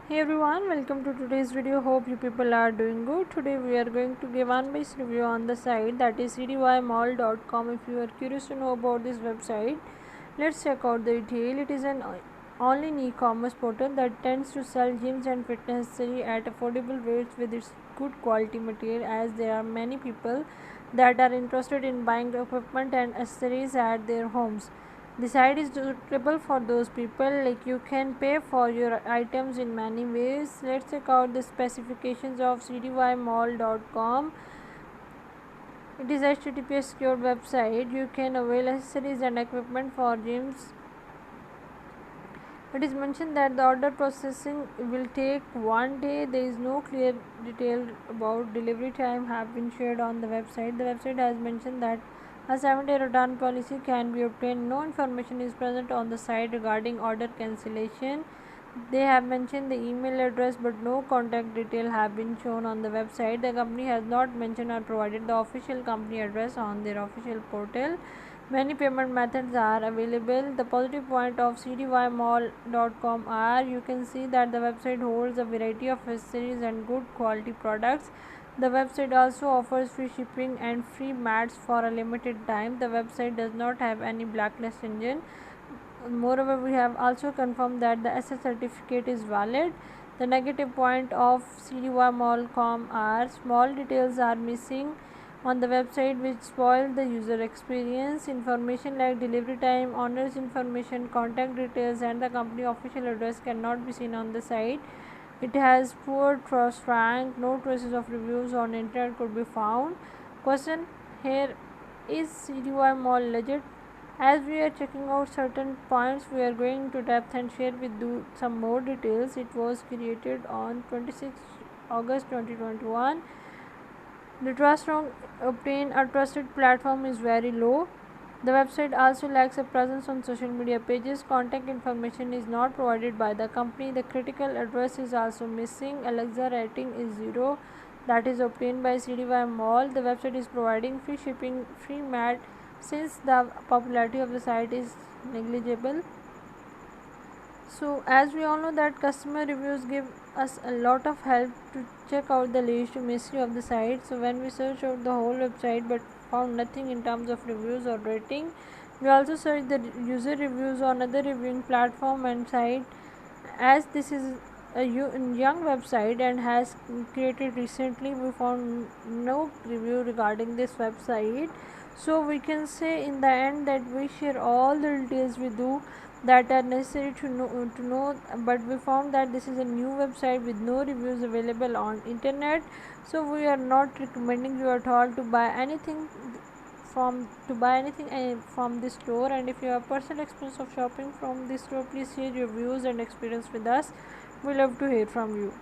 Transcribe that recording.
Hey everyone, welcome to today's video. Hope you people are doing good. Today we are going to give one-based review on the site, that is cdymall.com. If you are curious to know about this website, let's check out the detail. It is an online e-commerce portal that tends to sell gyms and fitness accessories at affordable rates with its good quality material, as there are many people that are interested in buying equipment and accessories at their homes. The site is suitable for those people, like you can pay for your items in many ways. Let's check out the specifications of cdymall.com. It is HTTPS secured website. You can avail accessories and equipment for gyms. It is mentioned that the order processing will take 1 day. There is no clear detail about delivery time have been shared on the website. The website has mentioned that a 7-day return policy can be obtained. No information is present on the site regarding order cancellation. They have mentioned the email address, but no contact detail have been shown on the website. The company has not mentioned or provided the official company address on their official portal. Many payment methods are available. The positive point of cdymall.com are, you can see that the website holds a variety of accessories and good quality products. The website also offers free shipping and free mats for a limited time. The website does not have any blacklist engine. Moreover, we have also confirmed that the SS certificate is valid. The negative point of cdymall.com are, small details are missing on the website which spoil the user experience. Information like delivery time, owner's information, contact details, and the company official address cannot be seen on the site. It has poor trust rank. No traces of reviews on internet could be found. Question here: is CDY Mall legit? As we are checking out certain points, we are going to depth and share with you some more details. It was created on 26 August 2021. The trust from obtain a trusted platform is very low. The website also lacks a presence on social media pages. Contact information is not provided by the company. The critical address is also missing. Alexa rating is 0. That is obtained by CDY Mall. The website is providing free shipping, free mat, since the popularity of the site is negligible. So as we all know that customer reviews give us a lot of help to check out the latest mystery of the site. So when we search out the whole website but found nothing in terms of reviews or rating, we also search the user reviews on other reviewing platform and site. As this is a young website and has created recently, we found no review regarding this website. So we can say in the end that we share all the details with you that are necessary to know, but we found that this is a new website with no reviews available on internet. So we are not recommending you at all to buy anything from this store. And if you have personal experience of shopping from this store, please share your views and experience with us. We love to hear from you.